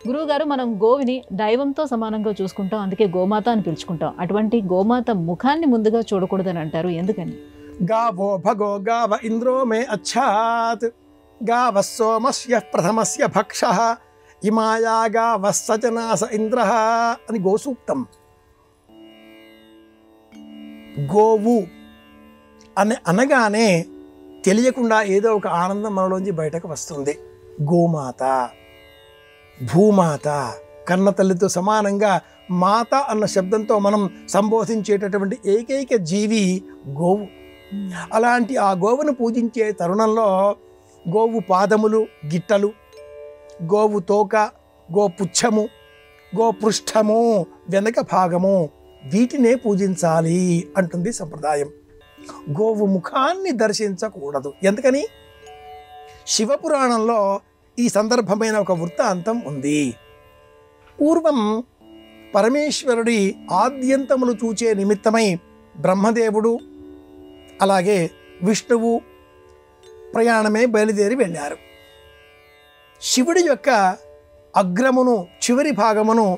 గురువుగారు, మనం గోవిని దైవంతో సమానంగా చూసుకుంటాం, అందుకే గోమాత అని పిలుచుకుంటాం. అటువంటి గోమాత ముఖాన్ని ముందుగా చూడకూడదని అంటారు, ఎందుకని? గావో భగో గావ ఇంద్రో మే అచ్చాత్ గావ సోమస్య ప్రథమస్య భక్షః ఇమాయా గావ సజనాస ఇంద్రః అని గోసూక్తం. గోవు అనగానే తెలియకుండా ఏదో ఒక ఆనందం మనలోంచి బయటకు వస్తుంది. గోమాత, భూమాత, కన్న తల్లితో సమానంగా మాత అన్న శబ్దంతో మనం సంబోధించేటటువంటి ఏకైక జీవి గోవు. అలాంటి ఆ గోవును పూజించే తరుణంలో గోవు పాదములు గిట్టలు, గోవు తోక, గోపుచ్చము, గోపృష్ఠము, వెనక భాగము, వీటినే పూజించాలి అంటుంది సంప్రదాయం. గోవు ముఖాన్ని దర్శించకూడదు. ఎందుకని? శివపురాణంలో ఈ సందర్భమైన ఒక వృత్తాంతం ఉంది. పూర్వం పరమేశ్వరుడి ఆద్యంతములు చూచే నిమిత్తమై బ్రహ్మదేవుడు అలాగే విష్ణువు ప్రయాణమే బయలుదేరి వెళ్ళారు. శివుడి యొక్క అగ్రమును చివరి భాగమును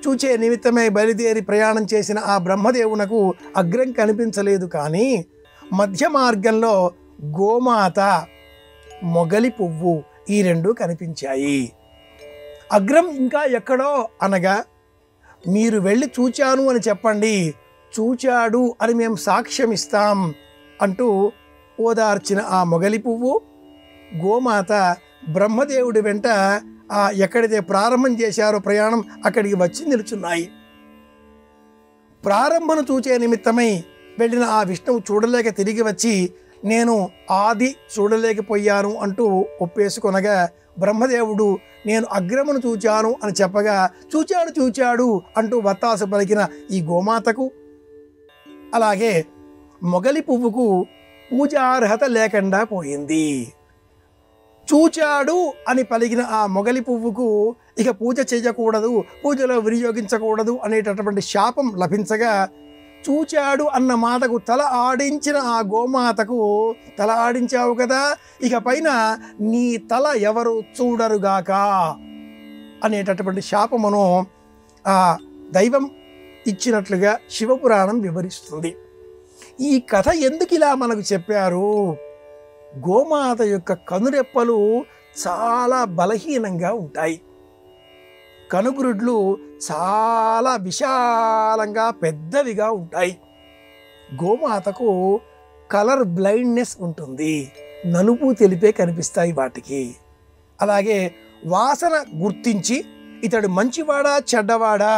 చూచే నిమిత్తమే బయలుదేరి ప్రయాణం చేసిన ఆ బ్రహ్మదేవునకు అగ్రం కనిపించలేదు. కానీ మధ్య మార్గంలో గోమాత, మొగలి పువ్వు ఈ రెండు కనిపించాయి. అగ్రం ఇంకా ఎక్కడో అనగా, మీరు వెళ్ళి చూచాను అని చెప్పండి, చూచాడు అని మేము సాక్ష్యం ఇస్తాం అంటూ ఓదార్చిన ఆ మొగలి పువ్వు, గోమాత బ్రహ్మదేవుడి వెంట ఎక్కడైతే ప్రారంభం చేశారో ప్రయాణం అక్కడికి వచ్చి నిలుచున్నాయి. ప్రారంభను చూచే నిమిత్తమై వెళ్ళిన ఆ విష్ణువు చూడలేక తిరిగి వచ్చి, నేను ఆది చూడలేకపోయాను అంటూ ఒప్పేసుకొనగా, బ్రహ్మదేవుడు నేను అగ్రమును చూచాను అని చెప్పగా, చూచాడు చూచాడు అంటూ వత్తాసు పలికిన ఈ గోమాతకు అలాగే మొగలి పువ్వుకు పూజార్హత లేకుండా పోయింది. చూచాడు అని పలికిన ఆ మొగలి పువ్వుకు ఇక పూజ చేయకూడదు, పూజలో వినియోగించకూడదు అనేటటువంటి శాపం లభించగా, చూచాడు అన్న మాటకు తల ఆడించిన ఆ గోమాతకు, తల ఆడించావు కదా, ఇక పైన నీ తల ఎవరు చూడరుగాక అనేటటువంటి శాపమును ఆ దైవం ఇచ్చినట్లుగా శివపురాణం వివరిస్తుంది. ఈ కథ ఎందుకు ఇలా మనకు చెప్పారు? గోమాత యొక్క కనురెప్పలు చాలా బలహీనంగా ఉంటాయి. కనుగురుడ్లు చాలా విశాలంగా పెద్దవిగా ఉంటాయి. గోమాతకు కలర్ బ్లైండ్నెస్ ఉంటుంది, నలుపు తెలిపే కనిపిస్తాయి వాటికి. అలాగే వాసన గుర్తించి ఇతడు మంచివాడా చెడ్డవాడా,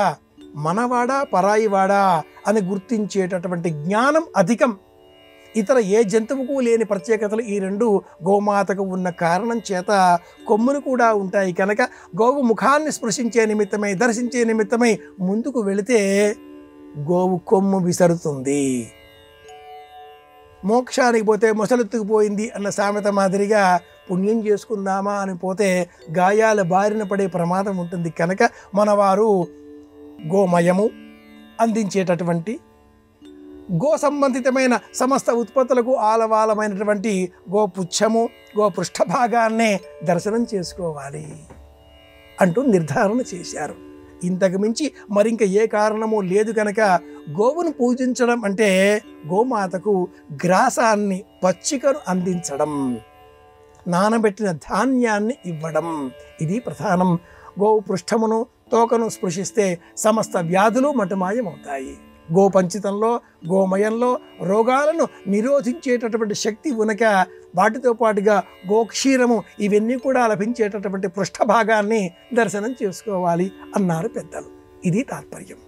మనవాడా పరాయివాడా అని గుర్తించేటటువంటి జ్ఞానం అధికం. ఇతర ఏ జంతువుకు లేని ప్రత్యేకతలు ఈ రెండు గోమాతకు ఉన్న కారణం చేత కొమ్ములు కూడా ఉంటాయి కనుక గోవు ముఖాన్ని స్పృశించే నిమిత్తమై, దర్శించే నిమిత్తమై ముందుకు వెళితే గోవు కొమ్ము విసరుతుంది. మోక్షానికి పోతే మొసలెత్తుకుపోయింది అన్న సామెత మాదిరిగా పుణ్యం చేసుకుందామా అని పోతే గాయాల బారిన పడే ప్రమాదం ఉంటుంది. కనుక మనవారు గోమయము అందించేటటువంటి, గో సంబంధితమైన సమస్త ఉత్పత్తులకు ఆలవాలమైనటువంటి గోపుచ్చము, గోపృష్ఠభాగాన్నే దర్శనం చేసుకోవాలి అంటూ నిర్ధారణ చేశారు. ఇంతకు మించి మరింక ఏ కారణము లేదు కనుక గోవును పూజించడం అంటే గోమాతకు గ్రాసాన్ని, పచ్చికను అందించడం, నానబెట్టిన ధాన్యాన్ని ఇవ్వడం, ఇది ప్రధానం. గోవు పృష్ఠమును, తోకను స్పృశిస్తే సమస్త వ్యాధులు మటుమాయమవుతాయి. గోపంచితంలో, గోమయంలో రోగాలను నిరోధించేటటువంటి శక్తి ఉనక వాటితో పాటుగా గోక్షీరము ఇవన్నీ కూడా లభించేటటువంటి పృష్ఠభాగాన్ని దర్శనం చేసుకోవాలి అన్నారు పెద్దలు. ఇది తాత్పర్యం.